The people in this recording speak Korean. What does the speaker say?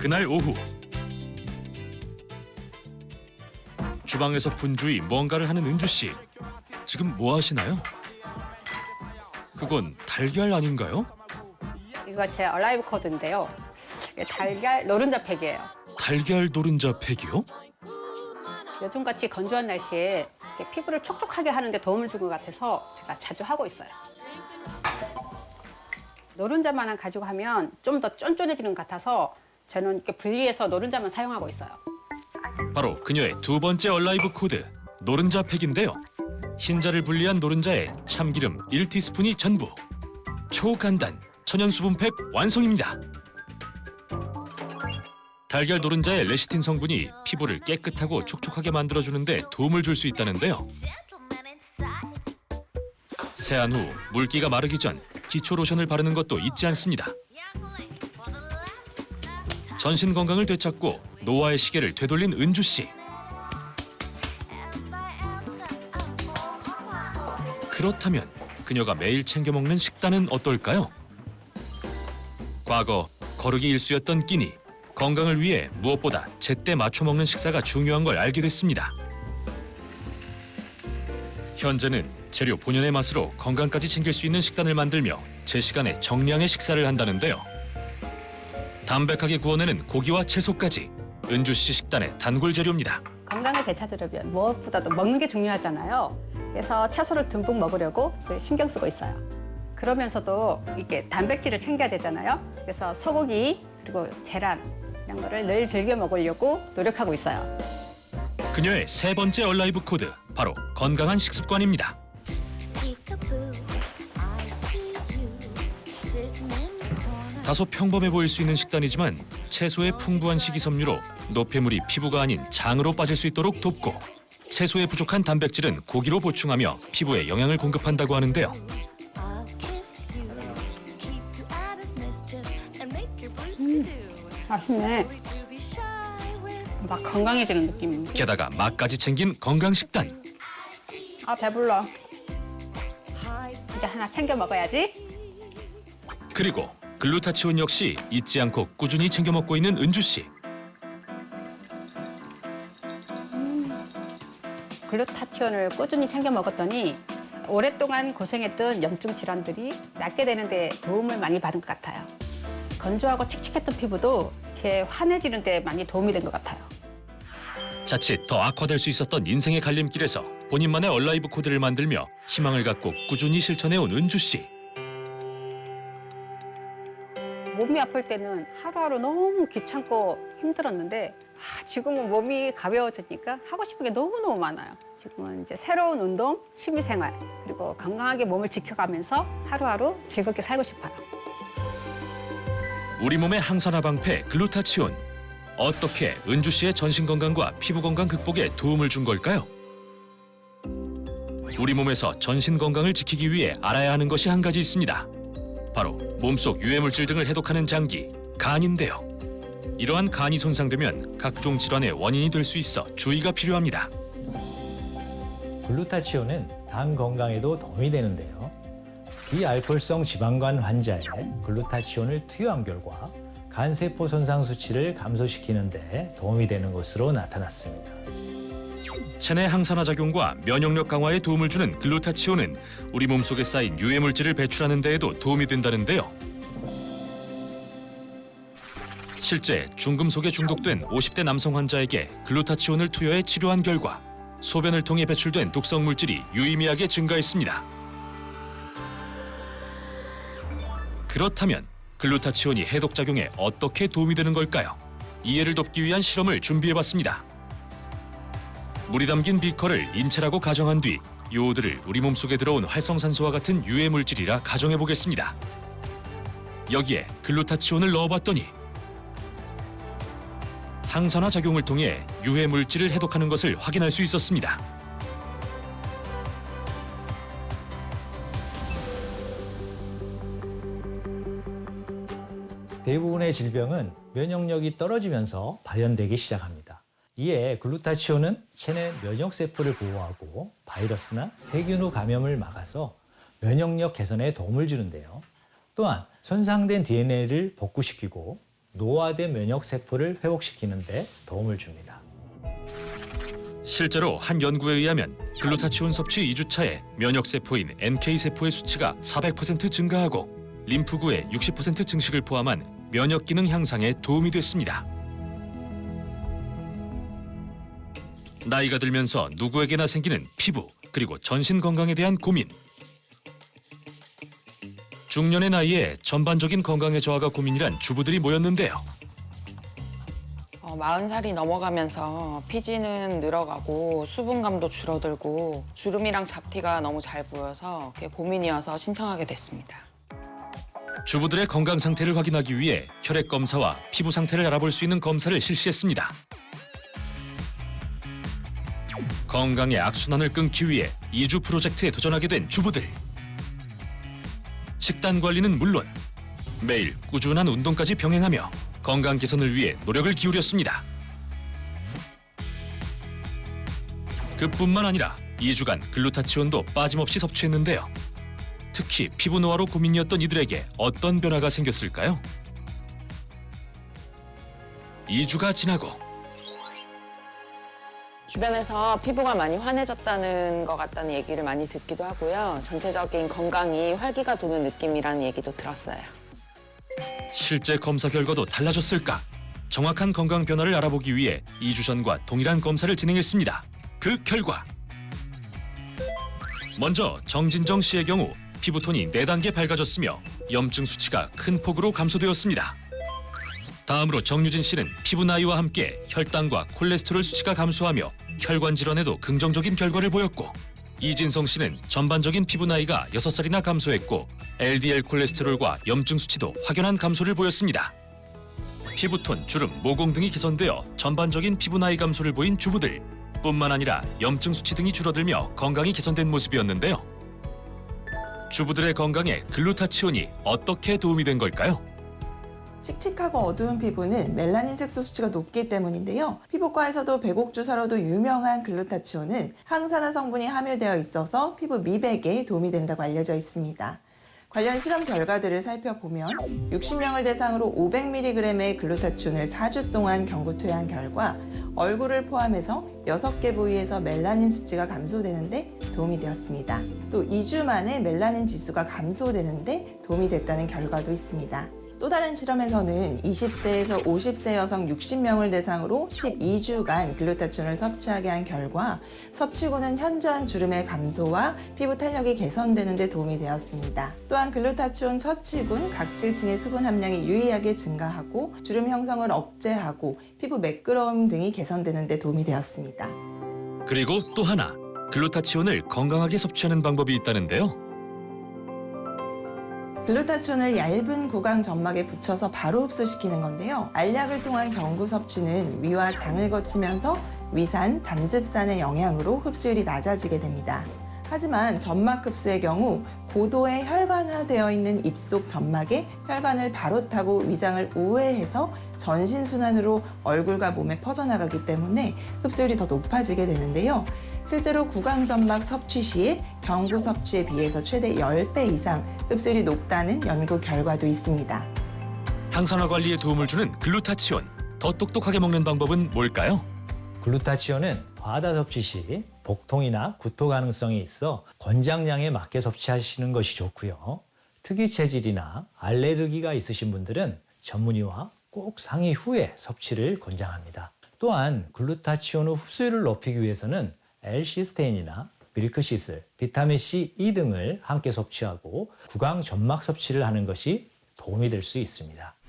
그날 오후 주방에서 분주히 뭔가를 하는 은주 씨. 지금 뭐 하시나요? 그건 달걀 아닌가요? 이거 제 얼라이브 코드인데요. 이게 달걀 노른자 팩이에요. 달걀 노른자 팩이요? 요즘같이 건조한 날씨에 이렇게 피부를 촉촉하게 하는 데 도움을 준 것 같아서 제가 자주 하고 있어요. 노른자만 가지고 하면 좀 더 쫀쫀해지는 것 같아서 저는 이렇게 분리해서 노른자만 사용하고 있어요. 바로 그녀의 두 번째 얼라이브 코드, 노른자 팩인데요. 흰자를 분리한 노른자에 참기름 1티스푼이 전부. 초간단 천연 수분 팩 완성입니다. 달걀 노른자의 레시틴 성분이 피부를 깨끗하고 촉촉하게 만들어주는데 도움을 줄 수 있다는데요. 세안 후 물기가 마르기 전 기초 로션을 바르는 것도 잊지 않습니다. 전신 건강을 되찾고 노화의 시계를 되돌린 은주 씨. 그렇다면 그녀가 매일 챙겨 먹는 식단은 어떨까요? 과거 거르기 일쑤였던 끼니. 건강을 위해 무엇보다 제때 맞춰 먹는 식사가 중요한 걸 알게 됐습니다. 현재는 재료 본연의 맛으로 건강까지 챙길 수 있는 식단을 만들며 제 시간에 정량의 식사를 한다는데요. 담백하게 구워내는 고기와 채소까지 은주 씨 식단의 단골 재료입니다. 건강을 되찾으려면 무엇보다도 먹는 게 중요하잖아요. 그래서 채소를 듬뿍 먹으려고 신경 쓰고 있어요. 그러면서도 이게 단백질을 챙겨야 되잖아요. 그래서 소고기 그리고 계란 이런 거를 늘 즐겨 먹으려고 노력하고 있어요. 그녀의 세 번째 얼라이브 코드, 바로 건강한 식습관입니다. 다소 평범해 보일 수 있는 식단이지만 채소의 풍부한 식이섬유로 노폐물이 피부가 아닌 장으로 빠질 수 있도록 돕고 채소에 부족한 단백질은 고기로 보충하며 피부에 영양을 공급한다고 하는데요. 맛있네. 막 건강해지는 느낌인데. 게다가 맛까지 챙긴 건강 식단. 아 배불러. 이제 하나 챙겨 먹어야지. 그리고 글루타치온 역시 잊지 않고 꾸준히 챙겨 먹고 있는 은주 씨. 글루타치온을 꾸준히 챙겨 먹었더니 오랫동안 고생했던 염증 질환들이 낫게 되는 데 도움을 많이 받은 것 같아요. 건조하고 칙칙했던 피부도 이렇게 환해지는 데 많이 도움이 된 것 같아요. 자칫 더 악화될 수 있었던 인생의 갈림길에서 본인만의 얼라이브 코드를 만들며 희망을 갖고 꾸준히 실천해온 은주 씨. 몸이 아플 때는 하루하루 너무 귀찮고 힘들었는데 지금은 몸이 가벼워지니까 하고 싶은 게 너무너무 많아요. 지금은 이제 새로운 운동, 취미생활 그리고 건강하게 몸을 지켜가면서 하루하루 즐겁게 살고 싶어요. 우리 몸의 항산화 방패 글루타치온. 어떻게 은주 씨의 전신 건강과 피부 건강 극복에 도움을 준 걸까요? 우리 몸에서 전신 건강을 지키기 위해 알아야 하는 것이 한 가지 있습니다. 바로 몸속 유해물질 등을 해독하는 장기, 간인데요. 이러한 간이 손상되면 각종 질환의 원인이 될 수 있어 주의가 필요합니다. 글루타치온은 당 건강에도 도움이 되는데요. 비알코올성 지방간 환자에 글루타치온을 투여한 결과 간세포 손상 수치를 감소시키는 데 도움이 되는 것으로 나타났습니다. 체내 항산화 작용과 면역력 강화에 도움을 주는 글루타치온은 우리 몸속에 쌓인 유해물질을 배출하는 데에도 도움이 된다는데요. 실제 중금속에 중독된 50대 남성 환자에게 글루타치온을 투여해 치료한 결과 소변을 통해 배출된 독성 물질이 유의미하게 증가했습니다. 그렇다면 글루타치온이 해독작용에 어떻게 도움이 되는 걸까요? 이해를 돕기 위한 실험을 준비해봤습니다. 물이 담긴 비커를 인체라고 가정한 뒤 요오드를 우리 몸속에 들어온 활성산소와 같은 유해물질이라 가정해보겠습니다. 여기에 글루타치온을 넣어봤더니 항산화 작용을 통해 유해물질을 해독하는 것을 확인할 수 있었습니다. 대부분의 질병은 면역력이 떨어지면서 발현되기 시작합니다. 이에 글루타치온은 체내 면역세포를 보호하고 바이러스나 세균 감염을 막아서 면역력 개선에 도움을 주는데요. 또한 손상된 DNA를 복구시키고 노화된 면역 세포를 회복시키는 데 도움을 줍니다. 실제로 한 연구에 의하면 글루타치온 섭취 2주차에 면역 세포인 NK 세포의 수치가 400% 증가하고 림프구의 60% 증식을 포함한 면역 기능 향상에 도움이 됐습니다. 나이가 들면서 누구에게나 생기는 피부 그리고 전신 건강에 대한 고민. 중년의 나이에 전반적인 건강의 저하가 고민이란 주부들이 모였는데요. 40살이 넘어가면서 피지는 늘어가고 수분감도 줄어들고 주름이랑 잡티가 너무 잘 보여서 그게 고민이어서 신청하게 됐습니다. 주부들의 건강 상태를 확인하기 위해 혈액 검사와 피부 상태를 알아볼 수 있는 검사를 실시했습니다. 건강의 악순환을 끊기 위해 2주 프로젝트에 도전하게 된 주부들. 식단 관리는 물론 매일 꾸준한 운동까지 병행하며 건강 개선을 위해 노력을 기울였습니다. 그뿐만 아니라 2주간 글루타치온도 빠짐없이 섭취했는데요. 특히 피부 노화로 고민이었던 이들에게 어떤 변화가 생겼을까요? 2주가 지나고 주변에서 피부가 많이 환해졌다는 것 같다는 얘기를 많이 듣기도 하고요. 전체적인 건강이 활기가 도는 느낌이라는 얘기도 들었어요. 실제 검사 결과도 달라졌을까? 정확한 건강 변화를 알아보기 위해 2주 전과 동일한 검사를 진행했습니다. 그 결과 먼저 정진정 씨의 경우 피부톤이 4단계 밝아졌으며 염증 수치가 큰 폭으로 감소되었습니다. 다음으로 정유진 씨는 피부 나이와 함께 혈당과 콜레스테롤 수치가 감소하며 혈관 질환에도 긍정적인 결과를 보였고, 이진성 씨는 전반적인 피부 나이가 6살이나 감소했고 LDL 콜레스테롤과 염증 수치도 확연한 감소를 보였습니다. 피부톤, 주름, 모공 등이 개선되어 전반적인 피부 나이 감소를 보인 주부들 뿐만 아니라 염증 수치 등이 줄어들며 건강이 개선된 모습이었는데요. 주부들의 건강에 글루타치온이 어떻게 도움이 된 걸까요? 칙칙하고 어두운 피부는 멜라닌 색소 수치가 높기 때문인데요. 피부과에서도 백옥주사로도 유명한 글루타치온은 항산화 성분이 함유되어 있어서 피부 미백에 도움이 된다고 알려져 있습니다. 관련 실험 결과들을 살펴보면 60명을 대상으로 500mg의 글루타치온을 4주 동안 경구 투여한 결과 얼굴을 포함해서 6개 부위에서 멜라닌 수치가 감소되는데 도움이 되었습니다. 또 2주 만에 멜라닌 지수가 감소되는데 도움이 됐다는 결과도 있습니다. 또 다른 실험에서는 20세에서 50세 여성 60명을 대상으로 12주간 글루타치온을 섭취하게 한 결과 섭취고는 현저한 주름의 감소와 피부 탄력이 개선되는 데 도움이 되었습니다. 또한 글루타치온 섭취군 각질층의 수분 함량이 유의하게 증가하고 주름 형성을 억제하고 피부 매끄러움 등이 개선되는 데 도움이 되었습니다. 그리고 또 하나, 글루타치온을 건강하게 섭취하는 방법이 있다는데요. 글루타치온을 얇은 구강 점막에 붙여서 바로 흡수시키는 건데요. 알약을 통한 경구 섭취는 위와 장을 거치면서 위산, 담즙산의 영향으로 흡수율이 낮아지게 됩니다. 하지만 점막 흡수의 경우 고도의 혈관화되어 있는 입속 점막에 혈관을 바로 타고 위장을 우회해서 전신순환으로 얼굴과 몸에 퍼져나가기 때문에 흡수율이 더 높아지게 되는데요. 실제로 구강점막 섭취 시에 경구 섭취에 비해서 최대 10배 이상 흡수율이 높다는 연구 결과도 있습니다. 항산화 관리에 도움을 주는 글루타치온, 더 똑똑하게 먹는 방법은 뭘까요? 글루타치온은 과다 섭취 시 복통이나 구토 가능성이 있어 권장량에 맞게 섭취하시는 것이 좋고요. 특이 체질이나 알레르기가 있으신 분들은 전문의와 꼭 상의 후에 섭취를 권장합니다. 또한 글루타치온 후 흡수율을 높이기 위해서는 L시스테인이나 밀크시슬, 비타민 C, E 등을 함께 섭취하고 구강 점막 섭취를 하는 것이 도움이 될 수 있습니다.